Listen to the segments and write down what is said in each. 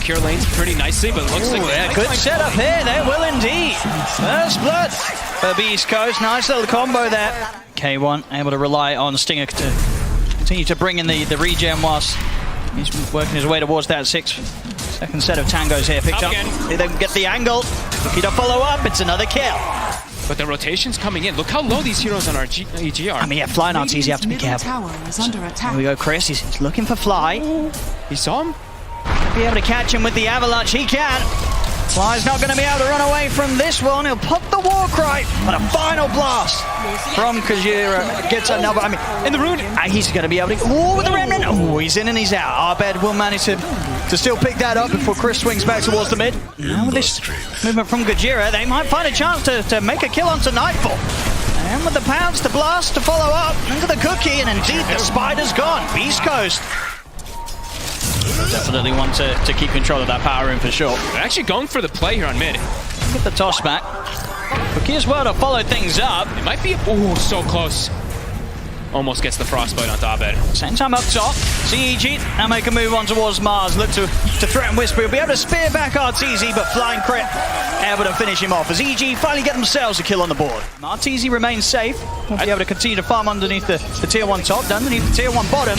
secure lanes pretty nicely, but looks like a good setup here. They will indeed. First blood for Beast Coast. Nice little combo there. K1 able to rely on Stinger to continue to bring in the regen whilst he's working his way towards that second set of tangos here. Picked up. They get the angle. Looking to follow up. It's another kill. But the rotation's coming in. Look how low these heroes on our EG are. I mean, yeah, Fly Art's easy. You have to be careful. Here we go, Chris. He's looking for Fly. He saw him? Be able to catch him with the avalanche. He can. Fly's not going to be able to run away from this one. He'll pop the war cry. But a final blast from Kajira gets another. I mean, in the rune. He's going to be able to. Oh, with the remnant. Oh, he's in and he's out. Arbed will manage to still pick that up before Chris swings back towards the mid. Now with this movement from Kajira, they might find a chance to make a kill onto Nightfall. And with the pounce, the blast to follow up into the cookie, and indeed the spider's gone. Beast Coast. Definitely want to keep control of that power room for sure. They're actually going for the play here on mid. Get the toss back. Cookie as well to follow things up. It might be, oh, so close. Almost gets the frostbite onto Abed. Same time up top. CEG now make a move on towards Mars. Look to threaten Whisper. He'll be able to spear back Arteezy, but flying crit able to finish him off as EG finally get themselves a kill on the board. Arteezy remains safe. Will be able to continue to farm underneath the tier 1 top, underneath the tier 1 bottom.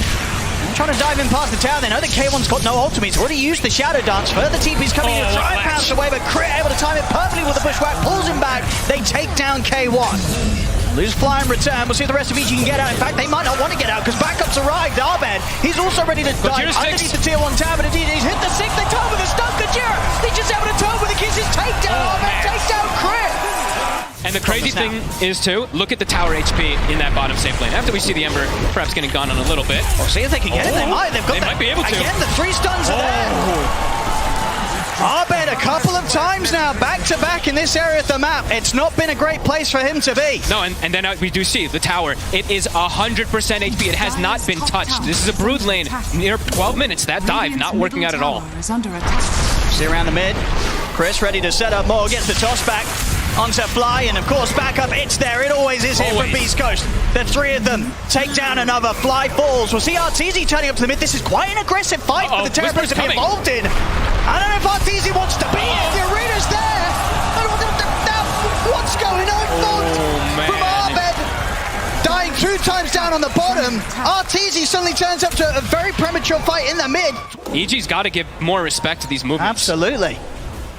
Trying to dive in past the tower. They know that K1's got no ultimate. He's already used the Shadow Dance. Further TP's coming in to try and pounce away, but Crit able to time it perfectly with the bushwhack. Pulls him back. They take down K1. Lose Fly in return. We'll see if the rest of EG can get out. In fact, they might not want to get out because backup's arrived. Arbed, he's also ready to dive underneath the tier 1 tower, but indeed he's hit the 6. They turn with a stun. Kajira, he's just able to turn with a kiss. His takedown. Arbed takes down Crit. And the crazy thing is, too, look at the tower HP in that bottom safe lane. After we see the Ember perhaps getting gone on a little bit. We'll see if they can get it. They might. They might be able to. Again, the 3 stuns are there. Arbed a couple of times now, back to back in this area of the map. It's not been a great place for him to be. No, and then we do see the tower. It is 100% HP. It has not been touched. This is a brood lane. Near 12 minutes. That dive not working out at all. See around the mid. Chris ready to set up more. Gets the toss back onto Fly, and of course back up. It's there. It always is here from Beast Coast. The 3 of them take down another. Fly falls. We'll see Arteezy turning up to the mid. This is quite an aggressive fight for the Terrapins to be involved in. I don't know if Arteezy wants to be here. The arena's there. What's going on? From Arbed. Dying 2 times down on the bottom. Arteezy suddenly turns up to a very premature fight in the mid. EG's got to give more respect to these movements. Absolutely.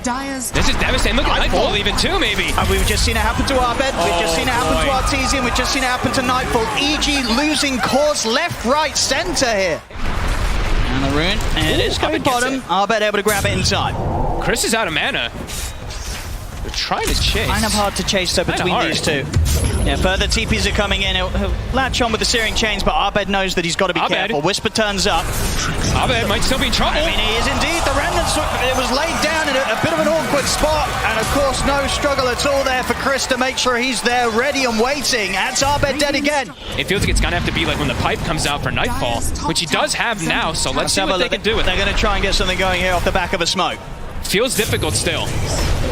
This is devastating. Look at Nightfall even too, maybe. We've just seen it happen to Arbed. We've just seen it happen to Arteezy, and we've just seen it happen to Nightfall. EG losing course left, right, center here. And the rune, and it's going bottom. Arbed able to grab it inside. Chris is out of mana. They're trying to chase. Kind of hard to chase though between these two. Yeah, further TPs are coming in. He'll latch on with the searing chains, but Arbed knows that he's got to be careful. Whisper turns up. Arbed might still be in trouble. I mean, he is indeed. The remnants, it was laid down in a bit of an awkward spot, and of course, no struggle at all there for Chris to make sure he's there, ready and waiting. That's Arbed dead again. It feels like it's gonna have to be like when the pipe comes out for Nightfall, which he does have now. So let's see what they can do with it. They're going to try and get something going here off the back of a smoke. Feels difficult still.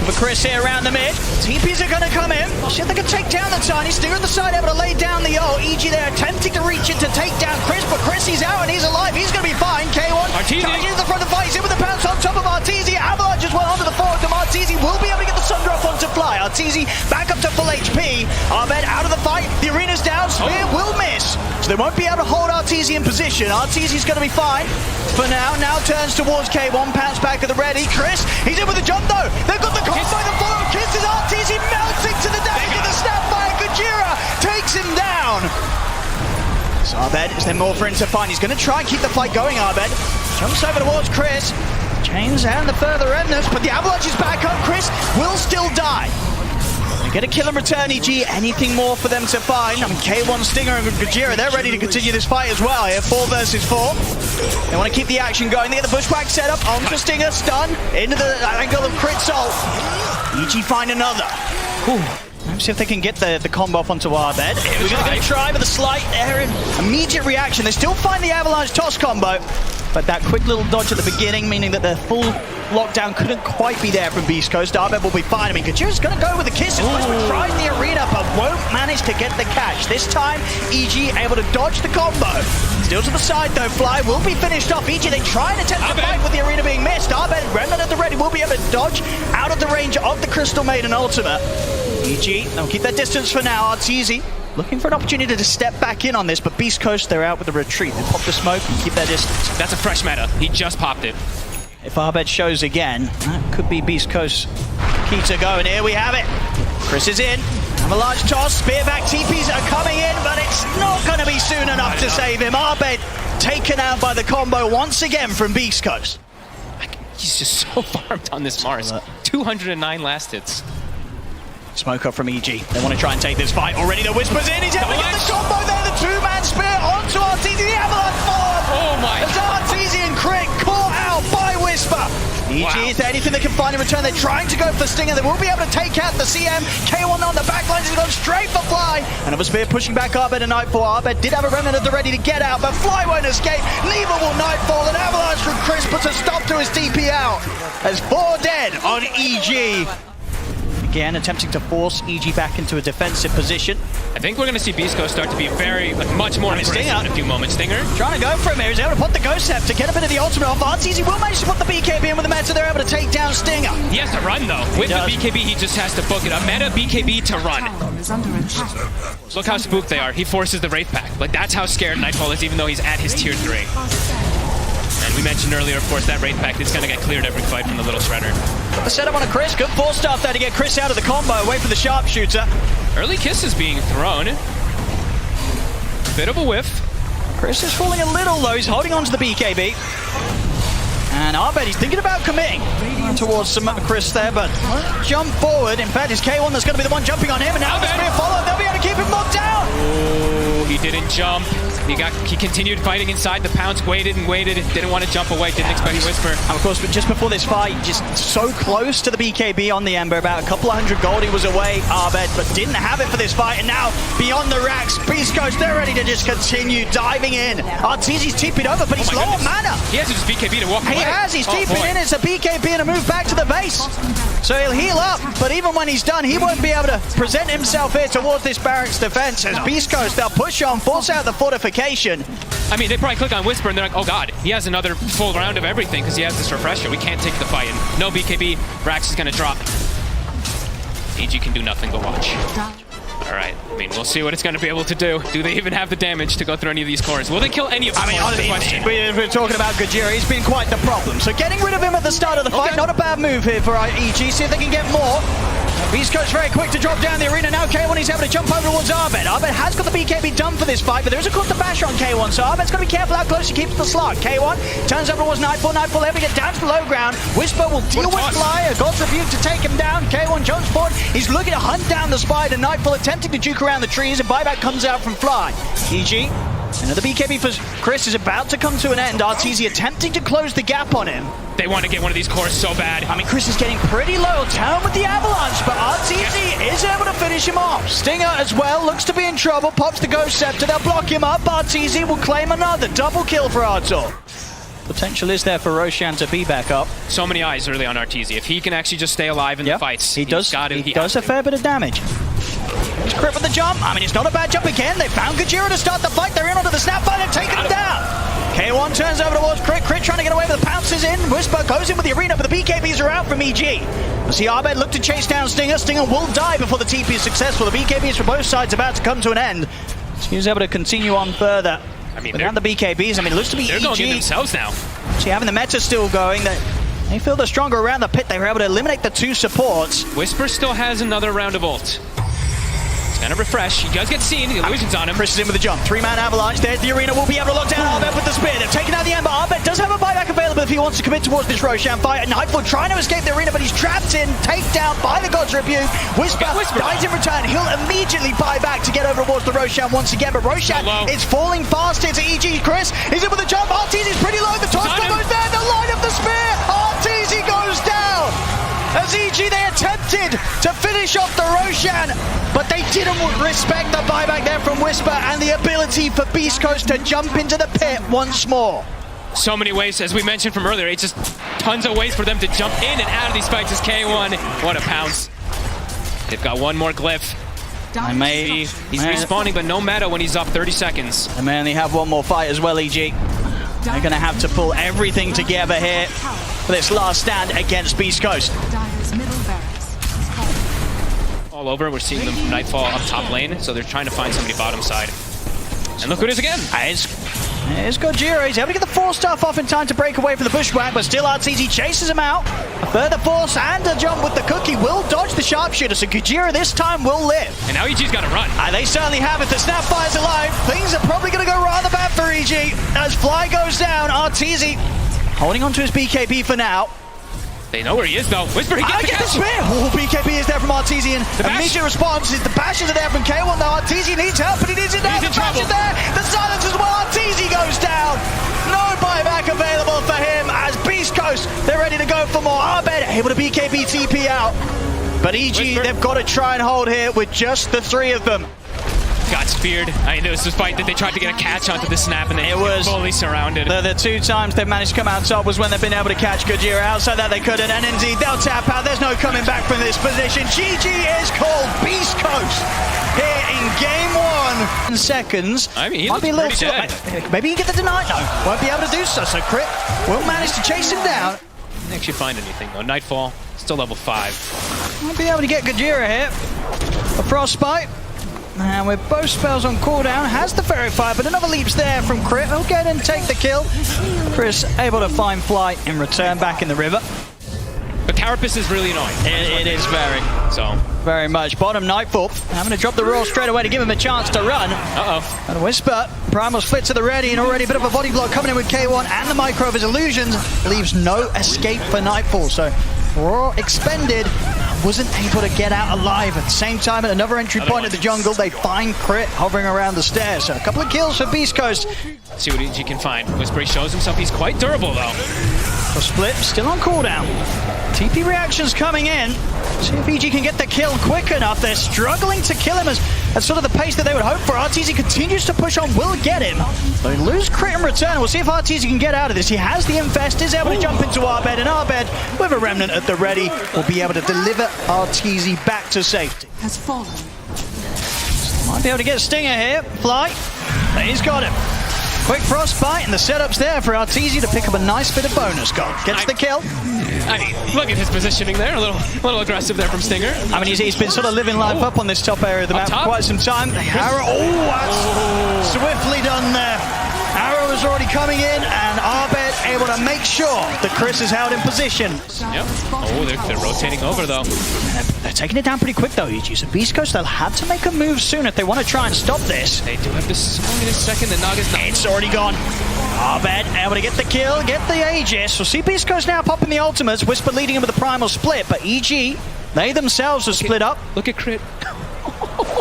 For Chris here around the mid. TPs are going to come in. See if they can take down the Tiny. Stinger at the side able to lay down the ult. EG there attempting to reach in to take down Chris, but Chris, he's out and he's alive. He's going to be fine. K1 Arteezy charging to the front of the fight. He's in with the pounce on top of Arteezy. Avalanche as well onto the forward. Arteezy will be able to get the sun drop onto Fly. Arteezy back up to full HP. Arbed out of the fight. The arena's down. Spear will miss. So they won't be able to hold Arteezy in position. Arteezy's going to be fine for now. Now turns towards K1. Pounce back at the ready. Chris, he's in with the jump though. They've got the combo. The follow kisses Arteezy melting to the damage of the snapfire. Kajira takes him down. So Arbed, is there more for him to find? He's going to try and keep the fight going, Arbed. Jumps over towards Chris. Chains and the further remnants, but the avalanche is back up. Chris will still die. They get a kill and return, EG. Anything more for them to find? I mean, K1, Stinger, and Gajira, they're ready to continue this fight as well here. 4 versus 4. They want to keep the action going. They get the bushwhack set up onto Stinger, stun, into the angle of Crit Soul. EG find another. Let's see if they can get the combo off onto Arbed. We're going to try with a slight error in immediate reaction. They still find the avalanche toss combo, but that quick little dodge at the beginning, meaning that the full lockdown couldn't quite be there from Beast Coast. Arbed will be fine. I mean, Kajira's going to go with the kisses. Whisper tried the arena, but won't manage to get the catch. This time, EG able to dodge the combo. Still to the side, though. Fly will be finished off. EG, they try and attempt to fight with the arena being missed. Arbed dodge out of the range of the Crystal Maiden ultimate. EG, they'll keep their distance for now. Arteezy looking for an opportunity to step back in on this, but Beast Coast, they're out with the retreat. They pop the smoke and keep their distance. That's a fresh meta. He just popped it. If Abed shows again, that could be Beast Coast's key to go, and here we have it. Chris is in. Have a large toss, spear back, TPs are coming in, but it's not going to be soon enough to save him. Abed taken out by the combo once again from Beast Coast. He's just so farmed on this Mars. 209 last hits. Smoke up from EG. They want to try and take this fight. Already the Whisper's in. He's able to get the combo there. The two-man spear onto Arteezy. The avalanche forward. Oh my. As Arteezy and Crit caught out by Whisper. EG, wow. Is there anything they can find in return? They're trying to go for Stinger. They will be able to take out the CM. K1 on the backline. He's gone straight for Fly. Another spear pushing back Abed and Nightfall. Abed did have a remnant of the ready to get out, but Fly won't escape. Neither will Nightfall. An avalanche from Chris puts a stop to his DP out. As 4 dead on EG. Again, attempting to force EG back into a defensive position. I think we're going to see BEASTCOAST start to be much more aggressive in a few moments. Stinger trying to go for him here. He's able to put the Ghost Step to get a bit of the ultimate off. Arteezy will manage to put the BKB in with the meta. They're able to take down Stinger. He has to run though. With the BKB, he just has to book it. A meta BKB to run. Look how spooked they are. He forces the Wraith Pack. Like, that's how scared Nightfall is, even though he's at his tier 3. And we mentioned earlier, of course, that Wraith Pack is going to get cleared every fight from the little Shredder. The setup on a Chris. Good force stuff there to get Chris out of the combo. Away for the sharpshooter. Early kiss is being thrown. Bit of a whiff. Chris is falling a little low. He's holding on to the BKB. And Abed, he's thinking about committing towards some Chris there, but jump forward. In fact, it's K1 that's going to be the one jumping on him. And now the spear follow. They'll be able to keep him locked down. Oh, he didn't jump. He continued fighting inside. The Pounce waited and waited. Didn't want to jump away. Didn't expect Whisper. And of course, but just before this fight, just so close to the BKB on the Ember. About a couple of hundred gold he was away, Abed, but didn't have it for this fight. And now, beyond the racks, Beast Coast, they're ready to just continue diving in. Arteezy's TP'd over, but he's low on mana. He has to just BKB to walk away. He has. He's TP'd in. It's a BKB and a move back to the base. So he'll heal up, but even when he's done, he won't be able to present himself here towards this barracks defense. As Beast Coast, they'll push on, force out the fortification. I mean, they probably click on Whisper and they're like, oh god, he has another full round of everything because he has this refresher. We can't take the fight, and no BKB, Rax is going to drop. EG can do nothing but watch. Alright, I mean, we'll see what it's going to be able to do. Do they even have the damage to go through any of these cores? Will they kill any of them? I mean, honestly, we're talking about Gajira. He's been quite the problem. So getting rid of him at the start of the fight, not a bad move here for EG. See if they can get more. Beast Coast very quick to drop down the arena. Now K1, he's able to jump over towards Abed. Abed has got the BKB done for this fight, but there is a course to bash on K1, so Abed's got to be careful how close he keeps the slot. K1 turns over towards Nightfall. Nightfall able to get down to the low ground. Whisper will deal with Fly. A God's Rebuke to take him down. K1 jumps forward. He's looking to hunt down the Spider. Nightfall attempting to juke around the trees. A buyback comes out from Fly. EG, another BKB for Chris is about to come to an end. Arteezy attempting to close the gap on him. They want to get one of these cores so bad. I mean, Chris is getting pretty low. Town with the avalanche, but Arteezy is able to finish him off. Stinger as well looks to be in trouble. Pops the Ghost Scepter. They'll block him up. Arteezy will claim another double kill for Artur. Potential is there for Roshan to be back up. So many eyes early on Arteezy. If he can actually just stay alive in the fights, he does a fair bit of damage. He's Crit with the jump. I mean, it's not a bad jump again. They found Gajira to start the fight. They're in onto the snapfire and taking him down. K1 turns over towards Crit. Crit trying to get away with the pounces in. Whisper goes in with the arena, but the BKBs are out from EG. We see Abed look to chase down Stinger. Stinger will die before the TP is successful. The BKBs for both sides about to come to an end. So he's able to continue on further. I mean, without the BKBs, I mean, it looks to be they're EG. going in themselves now. See, having the meta still going, they feel they're stronger around the pit. They were able to eliminate the two supports. Whisper still has another round of ult. He's gonna refresh. He does get seen. The illusion's on him. Chris is in with the jump. 3-man avalanche. There's the arena. Will be able to lock down Abed with the spear. They've taken out the Ember. Abed does have a buyback available if he wants to commit towards this Roshan fight. And Nightfall trying to escape the arena, but he's trapped in. Takedown by the God's Rebuke. Whisper dies in return. He'll immediately buy back to get over towards the Roshan once again. But Roshan is falling fast into EG. Chris is in with the jump. Arteezy's pretty low. The toss goes there. The line of the spear. Arteezy goes down. As EG, they attempted to finish off the Roshan, but they didn't respect the buyback there from Whisper and the ability for Beast Coast to jump into the pit once more. So many ways, as we mentioned from earlier, it's just tons of ways for them to jump in and out of these fights as K1. What a pounce. They've got one more glyph. He's respawning, but no matter when he's up 30 seconds. They may only have one more fight as well, EG. They're going to have to pull everything together here. for this last stand against Beast Coast. Dire's middle barracks is falling. All over, we're seeing them from Nightfall up top lane, so they're trying to find somebody bottom side. And look who it is again! Here's Gojira. He's able to get the force stuff off in time to break away from the bushwhack, but still RTZ chases him out. A further force and a jump with the cookie will dodge the sharpshooter, so Gojira this time will live. And now EG's got to run. And they certainly have it. The Snapfire's alive. Things are probably going to go rather bad for EG. As Fly goes down, RTZ holding on to his BKB for now. They know where he is, though. Whisper, he gets the catch. Oh, BKB is there from RTZ, and The bash. immediate response is the bashes are there from K1. Now RTZ needs help, but he needs it now. He's The in bash trouble. is there. The silence as well. RTZ goes down. No buyback available for him as Beast Coast, they're ready to go for more. Arbed able to BKB TP out. But EG, Whisper. they've got to try and hold here with just the three of them. Got speared. I know, despite that they tried to get a catch onto the snap and they were fully surrounded. The two times they've managed to come out top was when they've been able to catch Gojira. Outside that they couldn't, and indeed they'll tap out. There's no coming back from this position. GG is called Beast Coast here in game 1. In seconds. I mean, he might be a looks little pretty dead. Maybe he get the deny. No, won't be able to do so. So Crit will manage to chase him down. Didn't actually find anything though. Nightfall, still level 5. Won't be able to get Gojira here. A Frostbite. And with both spells on cooldown, has the Ferric Fire, but another leap's there from Crit. He'll get and take the kill. Chris able to find Flight in return back in the river. But Carapace is really annoying. It is very much. Bottom Nightfall. I'm going to drop the roll straight away to give him a chance to run. Uh-oh. And Whisper, Primal split to the ready, and already a bit of a body block coming in with K1 and the micro of his illusions. Leaves no escape for Nightfall. So Raw expended, wasn't able to get out alive. At the same time, at another entry point of the jungle, they find Crit hovering around the stairs. So a couple of kills for Beast Coast. See what EG can find. Whisper shows himself. He's quite durable though. The split still on cooldown. TP reactions coming in. See if EG can get the kill quick enough. They're struggling to kill him at sort of the pace that they would hope for. RTZ continues to push on, will get him. They lose Crit in return. We'll see if RTZ can get out of this. He has the Infest, is able to jump into Arbed, and Arbed, with a Remnant at the ready, will be able to deliver RTZ back to safety. Has fallen. Might be able to get Stinger here. Fly. He's got him. Quick Frostbite, and the setup's there for RTZ to pick up a nice bit of bonus gold. Gets the kill. I mean, look at his positioning there. A little aggressive there from Stinger. I mean, he's been sort of living life up on this top area of the map for quite some time. Arrow, that's swiftly done there. Arrow is already coming in, and Arbed able to make sure that Chris is held in position. Yep. Oh, they're rotating over though. They're taking it down pretty quick though, EG. So Beast Coast, they'll have to make a move soon if they want to try and stop this. They do have this only in a second. The Naga's not. It's already gone. Arbed able to get the kill, get the Aegis. We'll see Beast Coast now popping the ultimates. Whisper leading him with the Primal split, but EG, they themselves are split up. Look at Crit.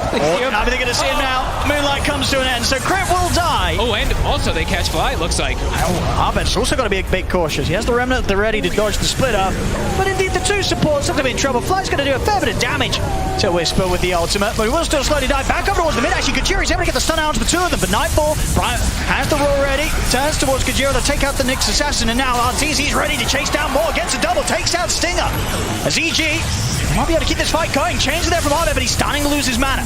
I mean, they're going to see him now. Moonlight comes to an end, so Crit will die. Oh, and also they catch Fly, it looks like. Arbed's also got to be a bit cautious. He has the Remnant at the ready to dodge the split up. But indeed, the two supports are going to be in trouble. Fly's going to do a fair bit of damage to Whisper with the ultimate, but he will still slowly die back up towards the mid. Actually, Gojira's able to get the stun out to the two of them, but Nightfall has the roll ready, turns towards Gojira to take out the Nyx Assassin, and now RTZ's ready to chase down more, gets a double, takes out Stinger. As EG might be able to keep this fight going. Change there from Arbed, but he's starting to lose his mana.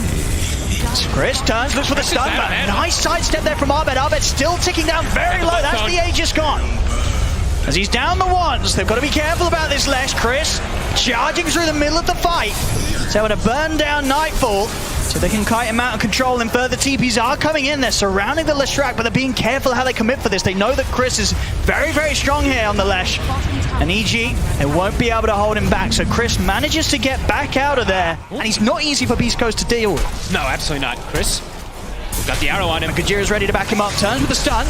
Chris turns, looks for the stun, but nice sidestep there from Arbed. Arbed still ticking down very low. That's the Aegis gone. As he's down the ones, they've got to be careful about this Lesh. Chris charging through the middle of the fight. So to burn down Nightfall so they can kite him out and control him further. TPs are coming in. They're surrounding the Leshrac, but they're being careful how they commit for this. They know that Chris is very, very strong here on the Lesh. And EG, they won't be able to hold him back. So Chris manages to get back out of there. And he's not easy for Beast Coast to deal with. No, absolutely not. Chris, we've got the arrow on him. Gojira's ready to back him up. Turns with the stun.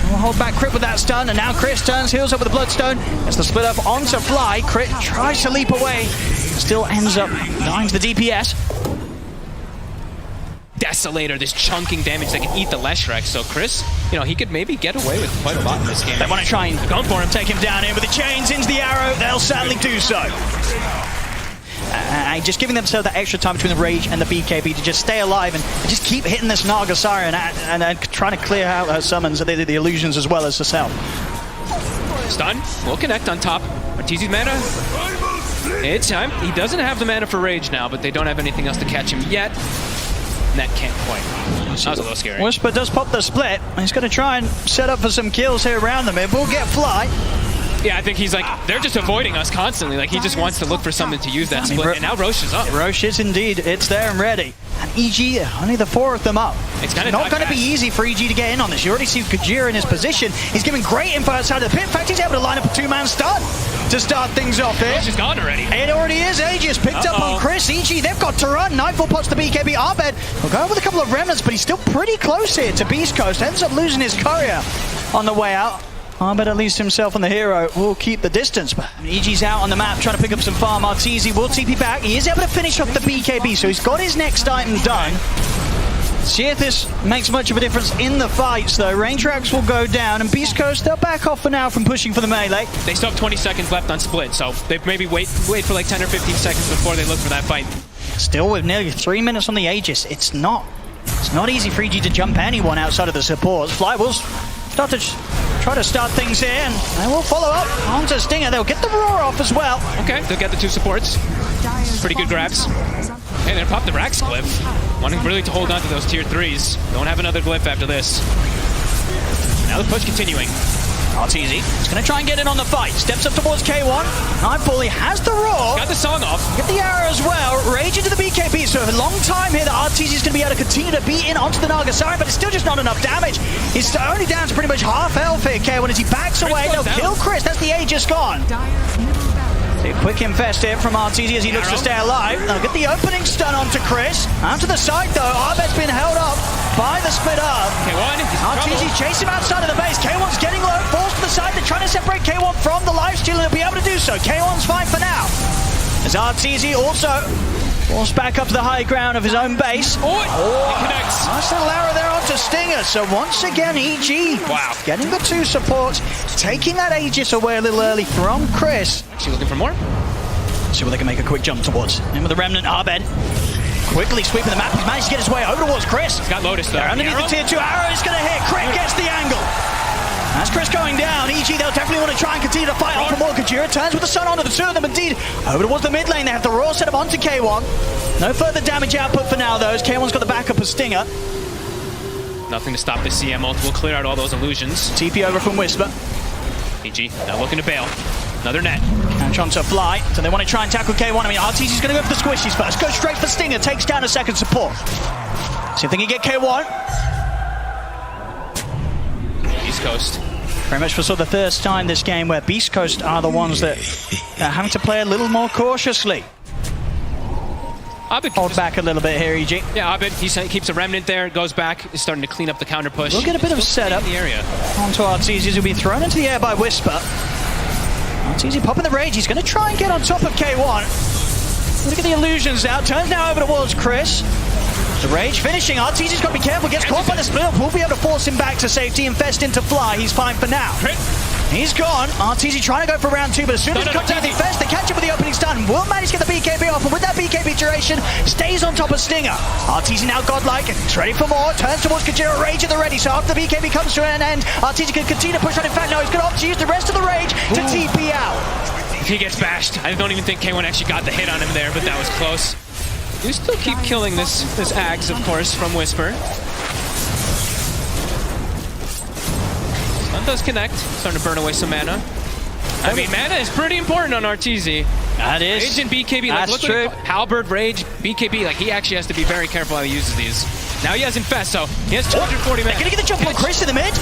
We'll hold back Crit with that stun. And now Chris turns, heals up with the Bloodstone. Gets the split up onto Fly. Crit tries to leap away. Still ends up dying to the DPS. Desolator, this chunking damage that can eat the Leshrac. So Chris, you know, he could maybe get away with quite a lot in this game. They want to try and go for him, take him down in with the chains into the arrow. They'll sadly do so. Just giving themselves that extra time between the Rage and the BKB to just stay alive and just keep hitting this Naga Siren and trying to clear out her summons, so they did the illusions as well as herself. Stun, will connect on top. Arteezy's mana. It's time. He doesn't have the mana for Rage now, but they don't have anything else to catch him yet. That can't quite. That was a little scary. Whisper does pop the split. He's going to try and set up for some kills here around them. It will get Fly. Yeah, I think he's like, they're just avoiding us constantly. Like, he just wants to look for something to use that split. And now Roche is up. Roche is indeed. It's there and ready. And EG, only the 4 of them up. It's not going to be easy for EG to get in on this. You already see Kajira in his position. He's giving great info outside of the pit. In fact, he's able to line up a 2-man stun to start things off here. Roche is gone already. It already is. Aegis picked up on Chris. EG, they've got to run. Nightfall pots the BKB. Abed will go with a couple of remnants, but he's still pretty close here to Beast Coast. Ends up losing his courier on the way out. Abed, at least himself and the hero, will keep the distance. But EG's out on the map trying to pick up some farm. Arteezy will TP back. He is able to finish off the BKB, so he's got his next item done. See if this makes much of a difference in the fights, though. Range racks will go down, and Beast Coast, they'll back off for now from pushing for the melee. They still have 20 seconds left on split, so they maybe wait for like 10 or 15 seconds before they look for that fight. Still with nearly 3 minutes on the Aegis, it's not easy for EG to jump anyone outside of the supports. Fly will start to try to start things here, and they will follow up onto Stinger. They'll get the roar off as well. Okay, they'll get the 2 supports. Pretty good grabs. Hey, they're pop the Rax glyph. Wanting really to hold on to those tier 3s. Don't have another glyph after this. Now the push continuing. Arteezy is going to try and get in on the fight. Steps up towards K1. Nightfall, he has the roar. Got the song off. Get the arrow as well. Rage into the BKB. So a long time here that Arteezy is going to be able to continue to beat in onto the Nagasari, but it's still just not enough damage. He's only down to pretty much half health here, K1, as he backs away. They'll kill Chris. That's the Aegis gone. A quick infest here from Arteezy as he looks to stay alive. They'll get the opening stun onto Chris. Out to the side though. Abed's been held up by the split up. K1, Arteezy chase him outside of the base. K1's getting low, forced to the side. They're trying to separate K1 from the lifesteal, and they'll be able to do so. K1's fine for now. As Arteezy also forced back up to the high ground of his own base. It connects. Nice little arrow there onto Stinger. So once again, EG getting the 2 supports, taking that Aegis away a little early from Chris. Actually looking for more. See what they can make a quick jump towards. In with the remnant, Abed. Quickly sweeping the map. He's managed to get his way over towards Chris. He's got Lotus though. Underneath the tier 2 arrow is going to hit. Crit gets the angle. As Chris going down, EG, they'll definitely want to try and continue to fight on for more. Kajira turns with the sun onto the 2 of them. Indeed, over towards the mid lane. They have the raw set up onto K1. No further damage output for now, though, as K1's got the backup of Stinger. Nothing to stop the CM ult. We'll clear out all those illusions. TP over from Whisper. EG now looking to bail. Another net. And trying to fly, so they want to try and tackle K1. I mean, Arteezy's going to go for the squishies first. Goes straight for Stinger, takes down a second support. See if they can get K1. East Coast. Very much for sort of the first time this game where Beast Coast are the ones that are having to play a little more cautiously. Hold back a little bit here, EG. Yeah, Abed, he keeps a remnant there, goes back, is starting to clean up the counter push. We'll get a bit of setup in the area. Onto Arteezy, who'll be thrown into the air by Whisper. Arteezy popping the rage. He's going to try and get on top of K1. Look at the illusions out. Turns now over towards Chris. The rage finishing. Arteezy's got to be careful. Gets caught by the split up. We'll be able to force him back to safety. Infest into fly. He's fine for now. Crit. He's gone. Arteezy trying to go for round 2, but as soon as he comes out of the Infest, they catch him with the opening stun. Will manage to get the BKB off, and with that BKB duration, stays on top of Stinger. Arteezy now godlike. He's ready for more. Turns towards Kajira. Rage at the ready. So after the BKB comes to an end, Arteezy can continue to push on. In fact, no, he's going to opt to use the rest of the rage to TP out. If he gets bashed, I don't even think K1 actually got the hit on him there, but that was close. You still keep killing this Axe, of course, from Whisper. Stun does connect, starting to burn away some mana. I mean, mana is pretty important on Arteezy. That is. Rage and BKB, like, that's true. Halberd, Rage, BKB, like, he actually has to be very careful how he uses these. Now he has Infest, so he has 240 mana. They're going to get the jump on Chris in the mid.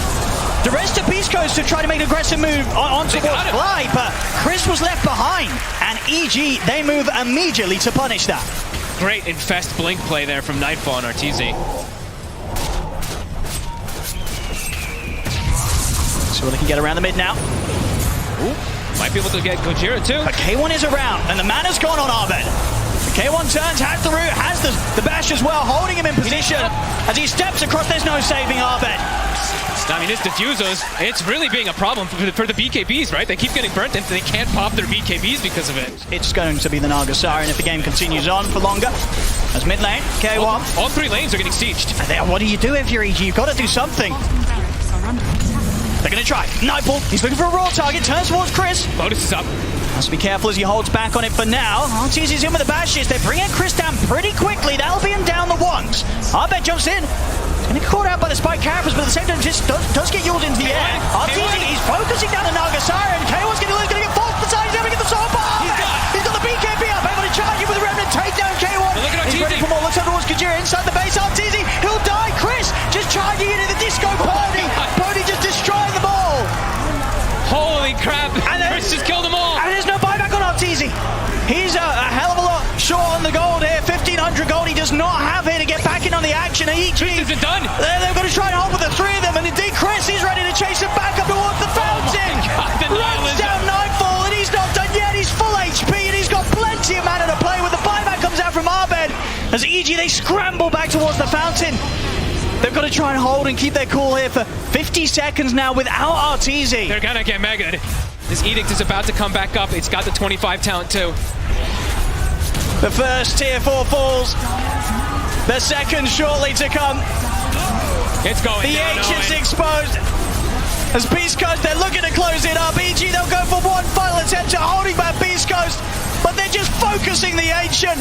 The rest of Beast Coast to try to make an aggressive move on towards Fly, but Chris was left behind, and EG, they move immediately to punish that. Great Infest blink play there from Nightfall and Arteezy. So they can get around the mid now. Ooh, might be able to get Gojira too. But K1 is around, and the mana's gone on Abed. K1 turns, has the root, has the bash as well, holding him in position. As he steps across, there's no saving Abed. I mean, this diffusers, it's really being a problem for the BKBs, right? They keep getting burnt and they can't pop their BKBs because of it. It's going to be the Nagasari, and if the game continues on for longer, as mid lane, K1. All 3 lanes are getting sieged. And then what do you do if you're EG? You've got to do something. They're going to try. Nightfall, he's looking for a raw target, turns towards Chris. Lotus is up. Has to be careful as he holds back on it for now. Arteezy's in with the bashes. They're bringing Chris down pretty quickly. That'll be him down the ones. Abed jumps in. And he caught out by the spike cameras, but at the same time just does get yours into the air. RTZ, he's focusing down on Nagasara, and K1's going to get forced beside. He's never get the sword bar. He's got the BKB up, able to charge him with the remnant, take down K1. Look at He's RTZ. ready for more. Looks like towards Kajira inside the base. RTZ, he'll die. Chris just charging into the disco Pony. Pony just destroying the ball. Holy crap! And Chris just killed them all! And there's no buyback on RTZ. He's a hell of a lot short on the gold here. 1,500 gold he does not have here to get back in on the action. Chris isn't done! They're going to try and hold with the three of them, and indeed Chris is ready to chase him back up towards the fountain. Runs down Nightfall, and he's not done yet. He's full HP, and he's got plenty of mana to play with. The buyback comes out from Arbed. As EG, they scramble back towards the fountain. They've got to try and hold and keep their cool here for 50 seconds now without RTZ. They're gonna get megaed. This Edict is about to come back up. It's got the 25 talent too. The first tier 4 falls. The second shortly to come. It's going The down. Ancients exposed. As Beast Coast, they're looking to close it up. EG, they'll go for one final attempt at holding back Beast Coast, but they're just focusing the Ancient.